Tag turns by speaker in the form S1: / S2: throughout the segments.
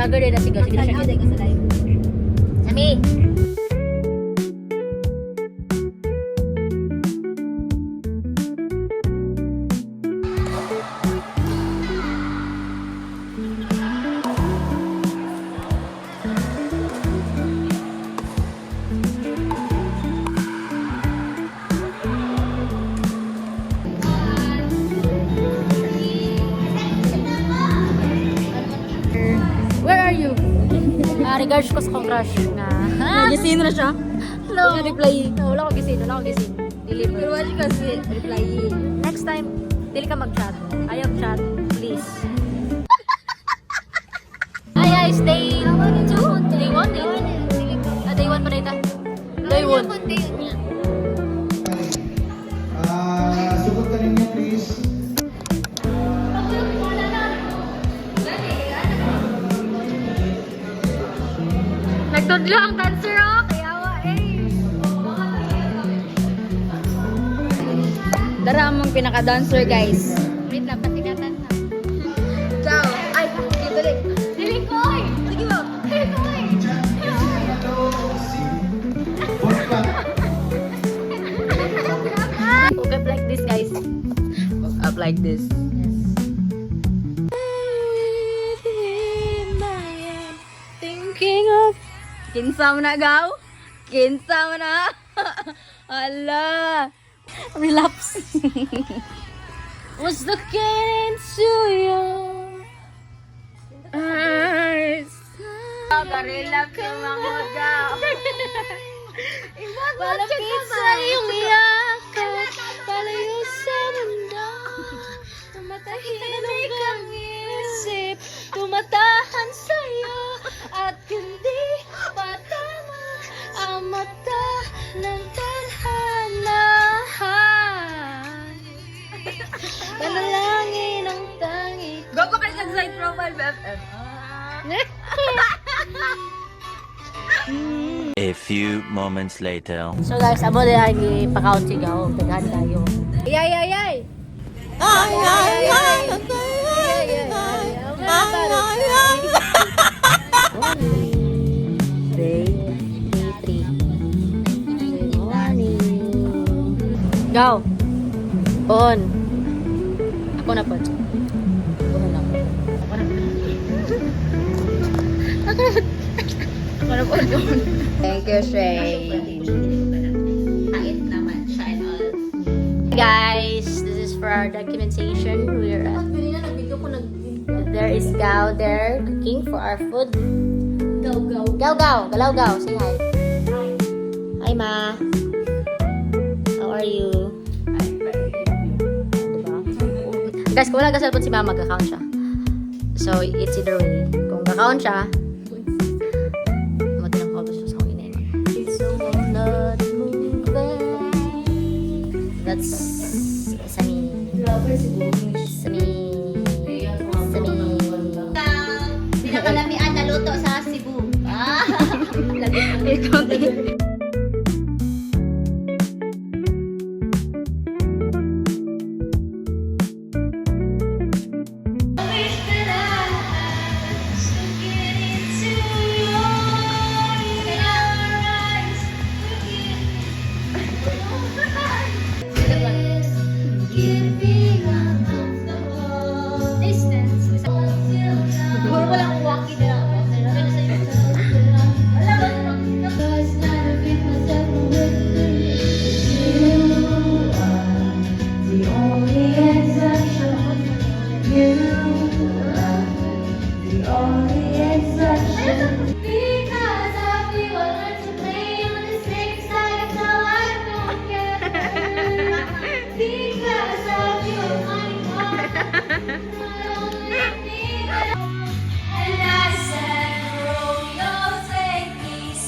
S1: vlogger din na sigaw. Sige na siya. Sami! Regards ko sa kong crush nga.
S2: Nagisino na siya?
S1: No.
S2: Reply.
S1: No, wala ko gising. Deliver.
S2: Pero wala kasi reply.
S1: Next time, dili ka mag-chat. Ayaw chat, please. Ay, stay. Day 1? Day 1 pa na ita? Day 1.
S3: Sugot ka ninyo, please.
S1: Nagtudlo ang dancer, oh. Kaya wa,
S2: Dara among pinaka-dancer, guys.
S1: Wait lang, patigatan na.
S2: Ciao. Ay, dito ulit.
S1: Hiling ko, oy!
S2: Sige mo.
S1: Hiling ko, oy! Hook up like this, guys.
S2: Up like this.
S1: Thinking of...
S2: Kinsa mo na, gaw? Kinsa mo na? Ala. Relapse.
S1: Was looking into your eyes.
S2: Relapse yung mga gaw.
S1: Palapit sa iyong iyakan, palayo sa mundo. Tumatahinig ang isip, tumatahan sa'yo, at hindi patama ang mata ng tadhanahan. Panalangin ang tangi.
S2: Go pa kayo sa side profile, BFF.
S4: A few moments later.
S1: So guys, abo din ang ipakount sigaw. Taghan tayo.
S2: Ay, ay, ay, ay.
S1: Ay, ay, ay. Day 3. Good morning. Go. On. Ako na po. Ako na po. Ako na po.
S2: Thank you, Shay.
S1: Guys, this is for our documentation. We're at there is Gao there cooking for our food. Gao. Galaw. Say hi. Hi, Ma. How are you? Diba? Guys, kung wala ka cellphone si Mama, mag-account siya. So, it's either way. Kung mag-account siya, matinang ko gusto sa kong ina. So, not moving. That's Sami.
S5: Pinakalamian na luto sa Cebu.
S1: Ikaw din.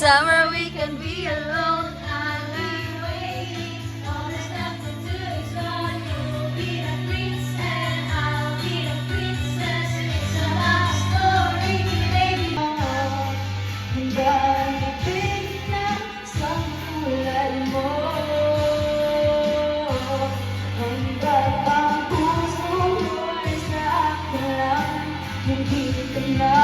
S2: Summer we can be alone.
S5: Hindi ka na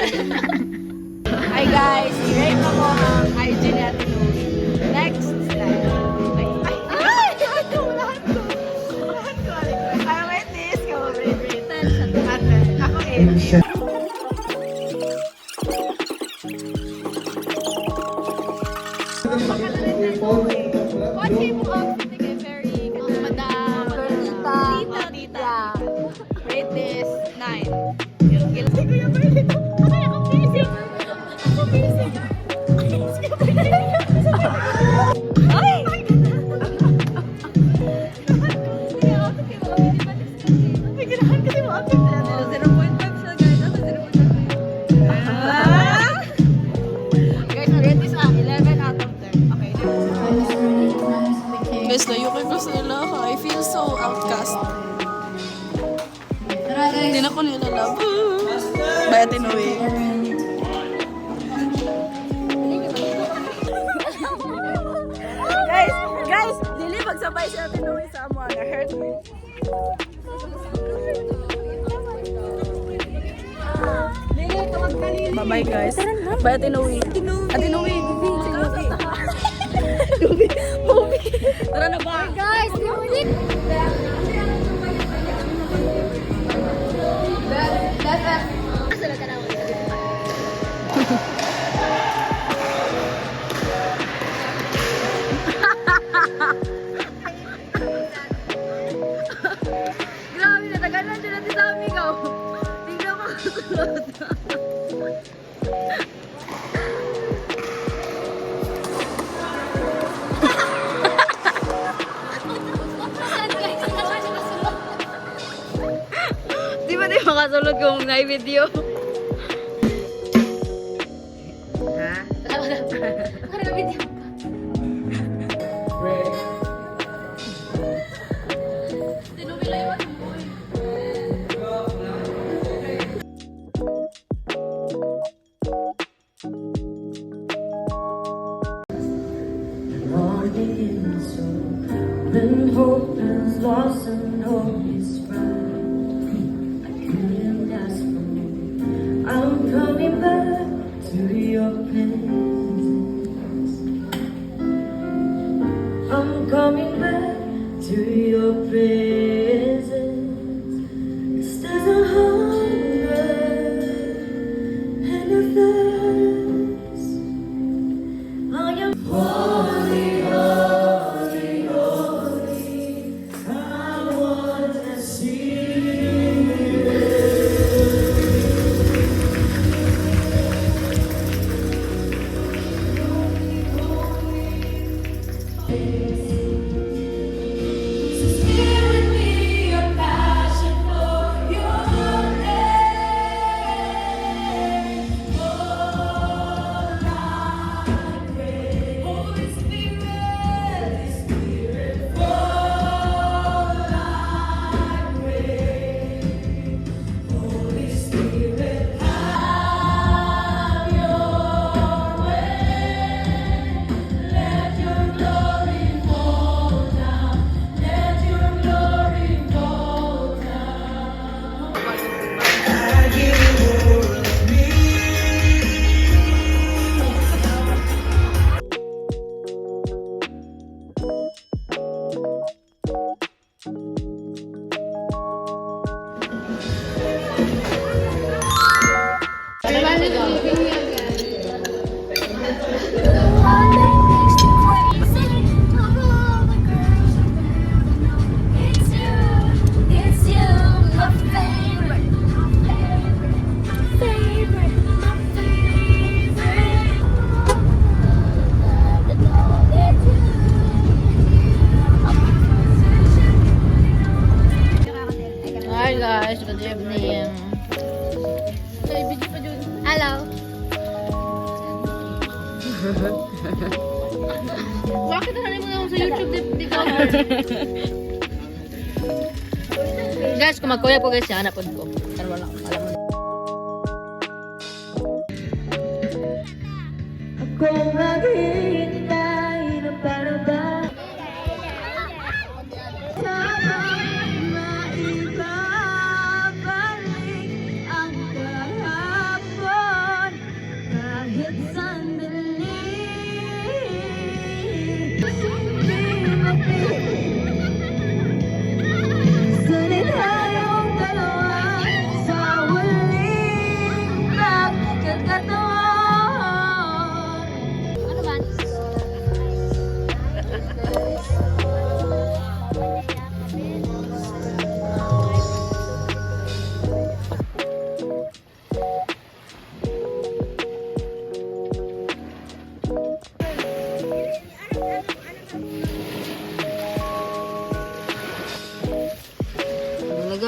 S2: Hi guys, i-rate mo mo ang IG natin. Next slide. Ay! Lahat ko! I wait this. Go, rate. Ako 8. Konti mo ang very madam. Tita. Rate this 9. Guilty ko yung rate. Ay, ako busy. Ay! May ginahan kasi mo ang 0.5 siya guys. 0.5. Guys, rate this 11 out of 10. Okay,
S6: Guys, layo kay gusto nila ako. I feel so outcast. Hindi na ko nila love. Baya tinuwi.
S2: Guys, dili magsabay siya tinuwi sa amo na hurt me.
S6: Bye-bye guys. Baya tinuwi. Tinuwi.
S2: Tara na ba?
S1: Guys,
S2: Grabe, natagalan din natin sa amigaw. Tingnan mo kasulot. Di ba makasulot kung na-video? Ha?
S7: When hope is lost and hope is found, I couldn't ask for more. I'm coming back to your presence. I'm coming back to your presence. 'Cause there's a hunger and a thirst. I am holy, holy, holy. I want to see you. So stay with me, your passion for your name. Oh, I pray, Holy Spirit, fall. I pray, Holy Spirit, have your way. Let your glory fall down. Let your glory fall down. I give you more of me.
S1: It's you, my favorite, my favorite. Hi guys, good evening. Hello. Bakit nahanap mo na sa YouTube di ka? Guys, kung magkuya po guys, hanap po ko. Pero wala, alam mo.
S7: Kung maghihintay na parating sana maibabalik ang kahapon.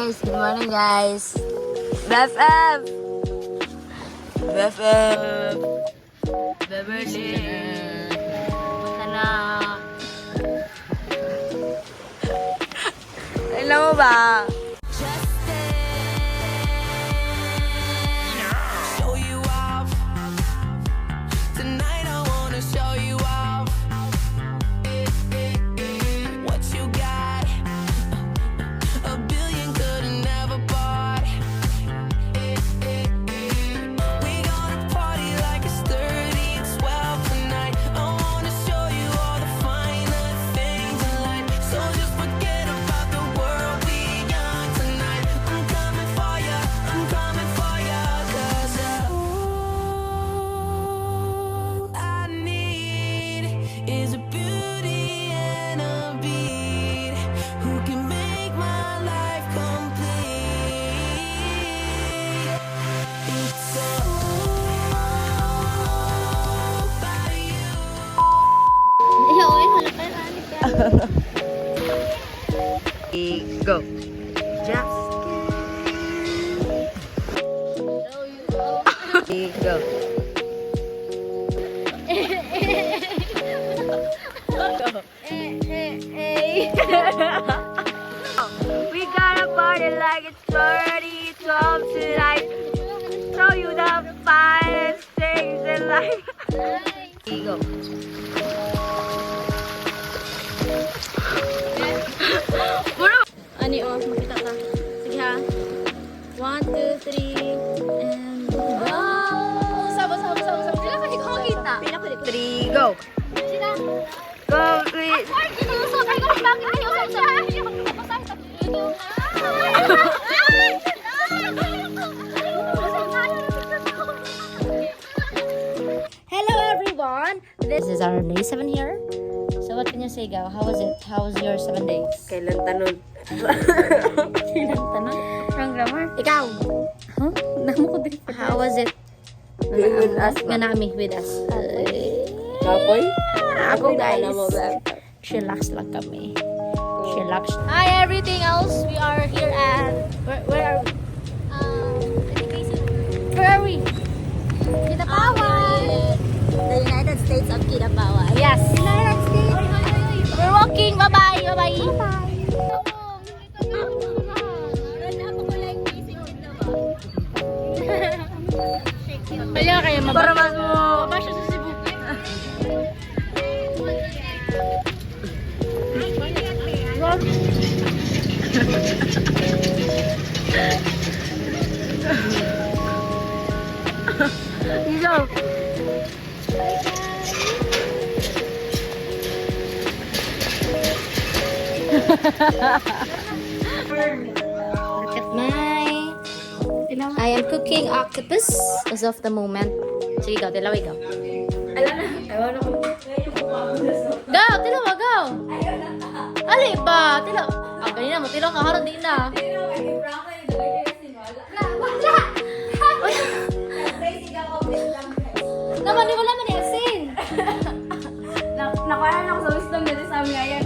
S1: guys. Good morning, guys.
S6: BFF! BFF!
S1: Beverly. Punta na.
S6: Alam mo ba? Go. Just go. We gotta party like it's 30-12 tonight. Show you the finest things in life. Go.
S1: Ani, oh, makita ka. Sige ha. 1, 2, 3, and go! Saba. Sila kasi ko makita. Pila ko
S6: 3, go.
S1: Sila.
S6: Complete.
S1: Ay, kinusok. Ay, bakit ayaw sa ayaw. Hello everyone. This is our day 7 here. So what can you say, Gao? How was it? How was your 7 days?
S6: Kailan tanong?
S1: Tanong? Wrong grammar? Ikaw? Huh? Namo ko din. How was it?
S6: With us
S1: Nga nami with us.
S6: Kapoy?
S1: Ako guys.
S6: Alam mo ba?
S1: Chillax lang kami. Chillax. Hi everything else. We are here at where are we? Where are we? Kinabawan.
S5: The United States of Kinabawan.
S1: Yes. United States. We're walking. Bye-bye. Bye-bye. Kaya kayo
S6: Para mas mo.
S1: Mabasya sa Cebu.
S6: Go.
S1: Look at my... I am cooking octopus as of the moment. Sige, go. Tilaw, ikaw. Go! Tilaw, go! Ali ba? Tilaw. Ah, ganina mo. Tilaw ka. Harap din na. Naman, di wala man i-asin.
S2: Nakuha na ako sa wisdom dito sa amin ngayon.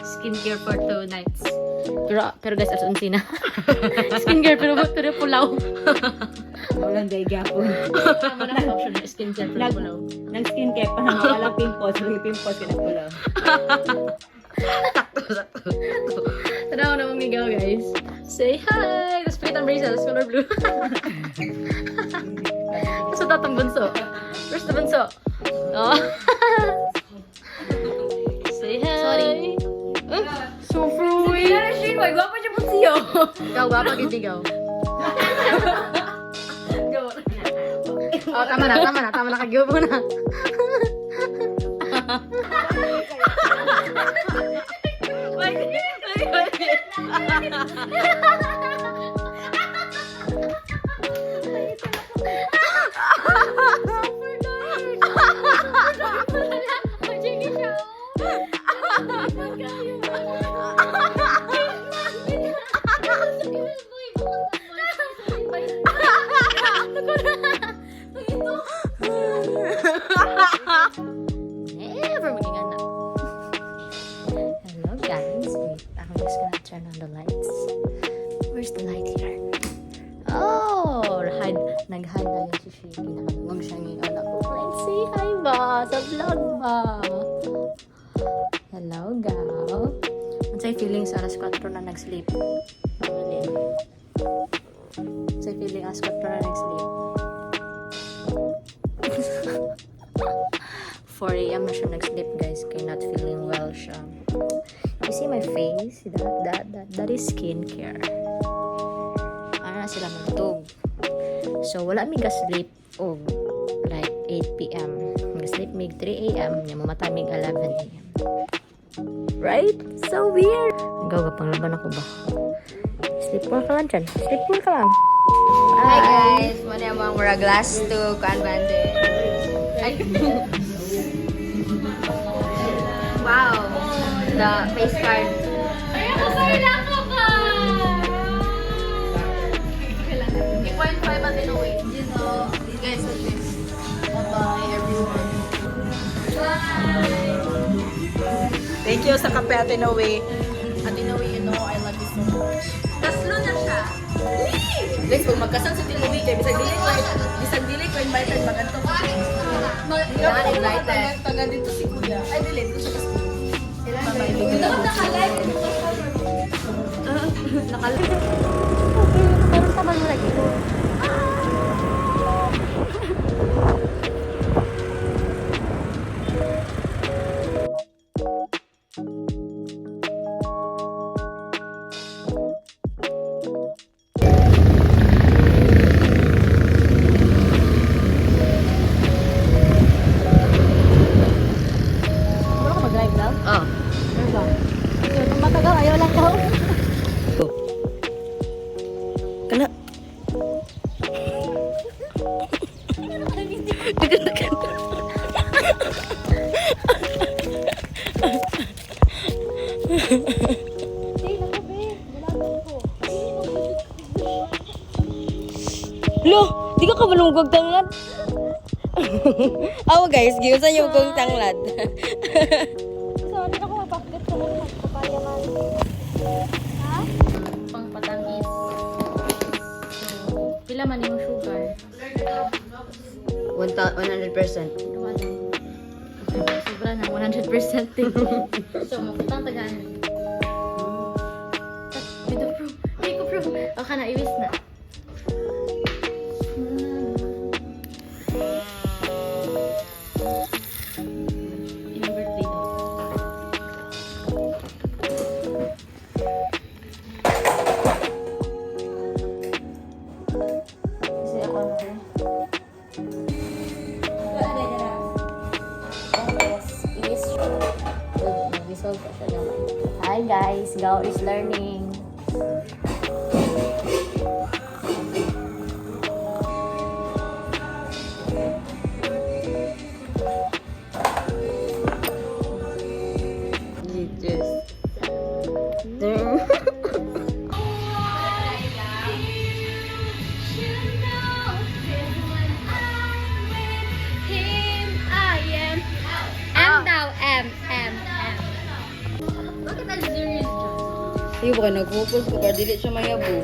S1: Skincare for 2 nights. Pero guys, as unsina. Skincare pero pulaw.
S2: Walang day gapon.
S1: Tama na option na skincare pero pulaw.
S2: Nang skincare pa naman, walang pimples. May pimples ka na pula.
S1: Sakto. Tanaw na mong ligaw, guys. Say hi! Tapos pikit ang braces, color blue. Tapos tatang bunso. First na bunso. Oh. Say hi! Sorry.
S2: So fruit. May gwapo siya po siyo.
S1: Ikaw, gwapa gid ikaw. Oh, tama na. Kagyo mo na. light. I'm just gonna turn on the lights. Where's the light here? Oh! Nag-hide na yung si Shiggy. Nakangong siya ngayon ako. Let's say hi ba? Sa vlog ba? Hello, gal. Ang sa'yo feeling sa alas 4 na nag-sleep. Mamalin. Sa'yo feeling alas 4 na nag-sleep. 4 a.m. na siya nag-sleep, guys. Kaya not feeling well siya. You see my face? That is skincare. Ano na sila magtog. So, wala mi ka-sleep. Oh, like 8 p.m. Mag-sleep mig 3 a.m. Yung mamatay mig 11 a.m. Right? So weird. Nagawagapang laban ako ba? Sleep more ka lang dyan. Sleep more ka lang.
S2: Hi guys, muna yung mga glass to Kanbande. Wow, the face card.
S6: Thank you sa kape, Ate Noe. Ate Noe, you know, I love you so much.
S2: Kaslo na siya.
S6: Guys, kung magkasal sa Tinuwi, kaya bisag dili ko invited maganto.
S2: Not invited.
S6: Taga dito si Kuya. Ay, dili, dito siya kasi.
S1: Meron pa ba lagi ito? Siguro ka mag-drive lang?
S2: Oh.
S1: Ano ba? So, kung matagal, ayaw lang daw.
S2: Kana. Lo, di ka kabalong tanglad. Awa guys, giusan yung kong tanglad.
S1: Sorry ako, mapakit ko lang magpapaya man. Ha? Pang patangis. So, pila man yung sugar?
S2: 100%.
S1: Sobra na, 100% din. So, makutang tagaan. Dito, bro. Hindi ko, bro. O, ka na, iwis na. Yung birthday daw. Kasi ako na. Hi guys, Gao is learning.
S2: Bakit ang serious dyan? Sige ba, nag-focus ko para dili siya mayabo.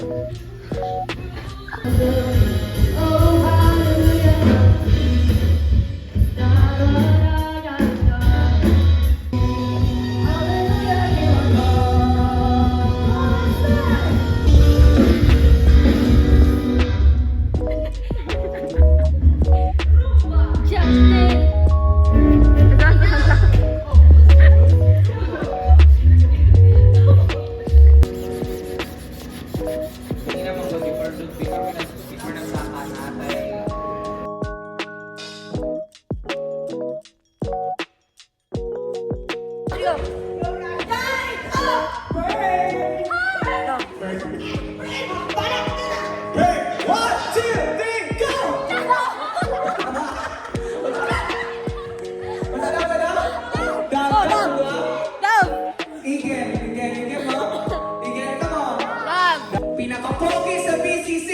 S3: Pinaka-pogi sa BCC!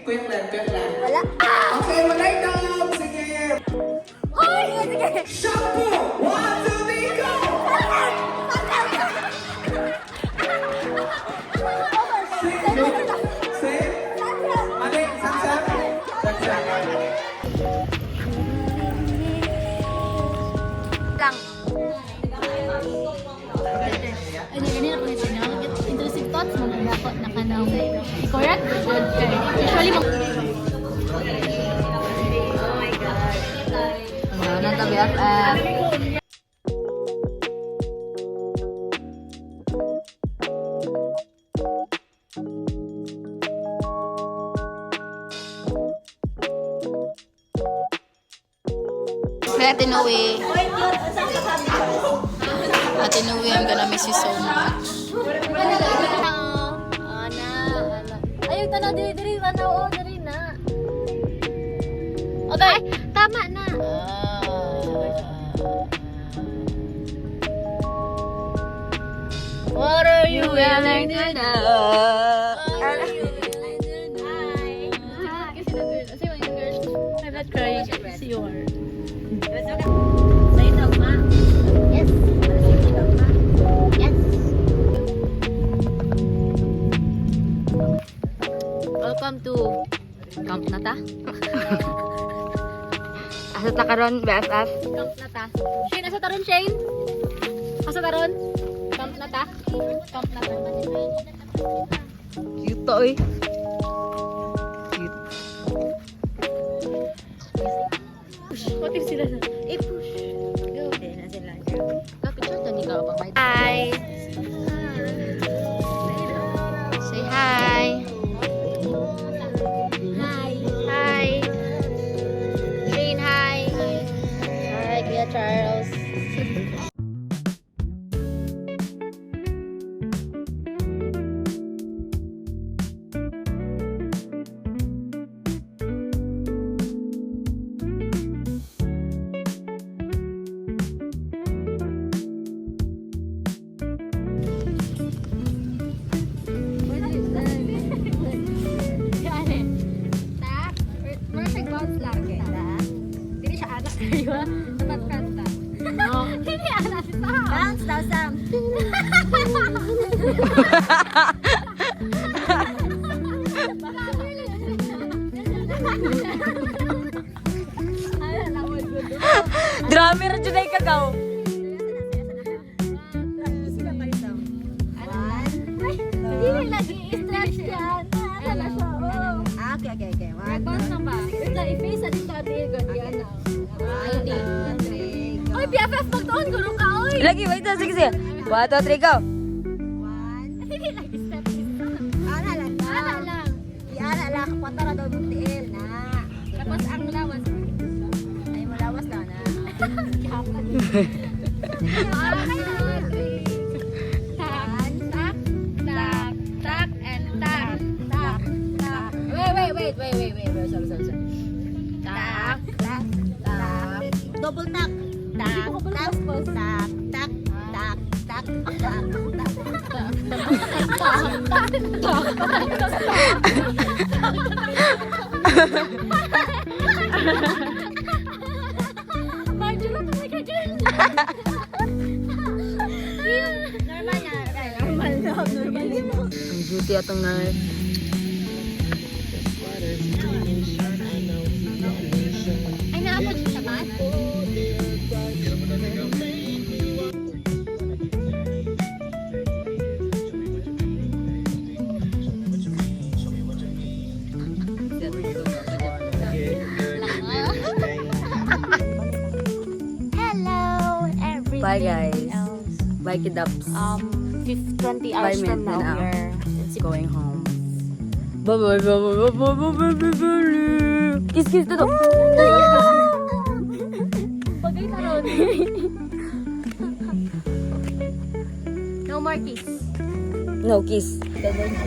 S3: Quick lang.
S1: Wala.
S3: Okay, walay dog! Sige!
S1: Hoy! Sige!
S3: Shampoo! 1, 2, 3, go!
S1: Correct? Good. Usually,
S2: Ano to, BFF? Kaya Ate Noe. Ate Noe, I'm gonna miss you so much.
S1: Ayaw tanaw, diri, tanaw, diri na. Okay, tama na.
S2: What are you willing to do?
S1: I'm not crying. See you are.
S5: Yes. Yes.
S2: Welcome to Camp na ta? Asa ta karon, BFF?
S1: Camp na ta. Shane, asa taron, Shane? Asa taron? Camp na ta? Camp na ta.
S2: Cute to, eh. Cute.
S1: What if sila na?
S5: I-push. Go. Okay na sila.
S2: Napicture na ni ka pang bite.
S1: Hi.
S2: Say hi.
S1: Hi. Shane, hi. Hi, Kuya Charles.
S5: Bounce daw, Sam.
S2: Drummer dyan ay kagaw.
S1: Hindi lagi i-stretch yan. Ano siya?
S5: Ah, okay.
S1: Bounce na ba? I-face sa dito at i-god yan. Oy, BFF, magtuon ko nung ka, oy!
S2: Lagi, wait na, sige. 1, 2, 3, go.
S1: Hindi lagi step.
S5: Ana lang.
S1: Ana lang.
S5: Ana lang. Kapata na daw yung tiil na.
S1: Tapos ang lawas.
S5: Ay, malawas daw na.
S1: Tak, and tak. Wait. Sorry. Tak.
S5: Double tap. Tak.
S1: Marjorie, tumay ka dyan. Normal yan.
S2: Ang beauty atong night.
S1: Ay, naapod siya man? Hello, everything.
S2: Bye, guys. Bye, kidaps.
S1: 20
S2: Bye,
S1: hours from
S2: Mindanao.
S1: now, we're
S2: Going home. Bye. Kiss to to.
S1: Bagay na ron. No more kiss.
S2: No kiss.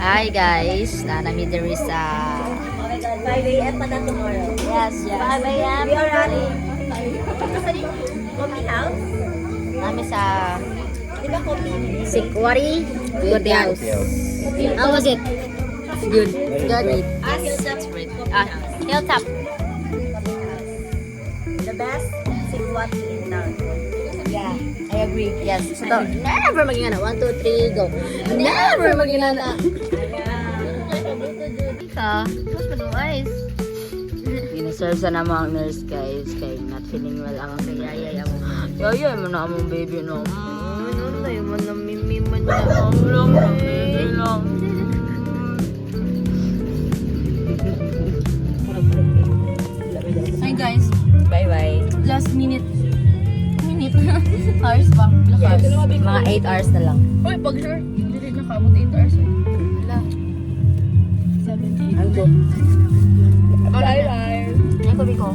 S2: Hi, guys. Nanami there is a...
S5: Oh my God, 5 a.m. pa na tomorrow.
S2: Yes.
S5: 5 a.m. We are running. Coffee house?
S2: Nami sa...
S5: Di ba coffee?
S2: Sikwari Good House. How was it? Good. Good.
S1: Hilltop.
S5: The best Sikwati in town.
S2: Yeah, I agree. Yes.
S1: So, never maging ana. 1, 2, 3, go. Never maging ana.
S2: Ika, mas manuwais. Iniserve sa namang nurse, guys. Kaya not feeling well ang kayayay ako. Yayay mo na among baby, no? Nanay mo na mimiman niya. Ang lang, baby lang. 8 hours na lang.
S6: Uy, pag sure, hindi na kamot 8 hours. Wala. 17.
S2: Ang go.
S6: Bye-bye.
S2: Ay, ko, Biko.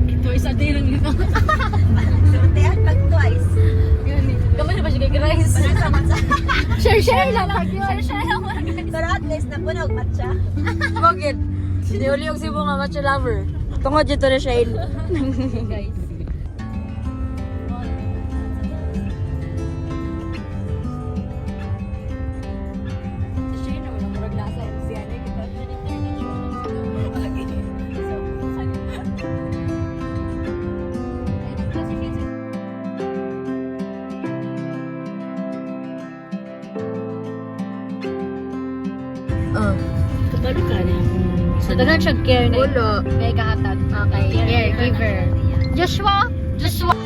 S6: Ito, isa din lang nito.
S5: Suntian pag twice.
S6: Kamay na ba siya kay Grace?
S1: Share lang pag yun.
S5: Pero at least napunog matcha.
S2: Bakit? Hindi uli yung sibo nga matcha lover. Tungod dito na Shane.
S6: Guys.
S1: Kabalo ka na. So, dagan siya care na.
S2: Ulo.
S1: May kahatag. Okay. Caregiver. Joshua? Joshua?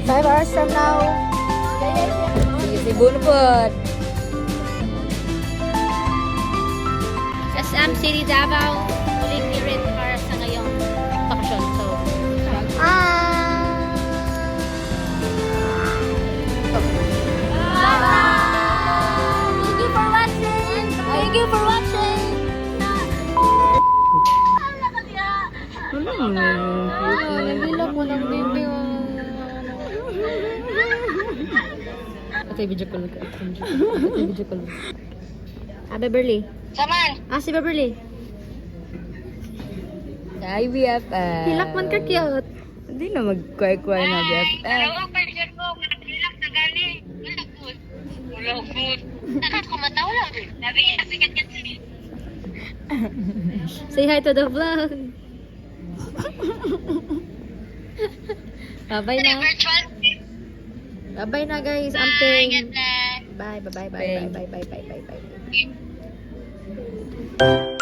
S1: Five hours from now.
S2: Si Bunbun.
S1: SM City Davao. Muling i-rent para sa ngayong bakasyon. So, Thank you for watching. Thank you for watching. Nagilang mo lang baby.
S2: Ate, video call ka. Ate, video call.
S1: Beverly. Saman. Si Beverly.
S2: Hi, BFF.
S1: Hilak man ka cute.
S2: Hindi na mag-kway-kway na BFF.
S1: Say hi to the vlog. Bye-bye na. Bye-bye na guys. Amping. Bye. Bye.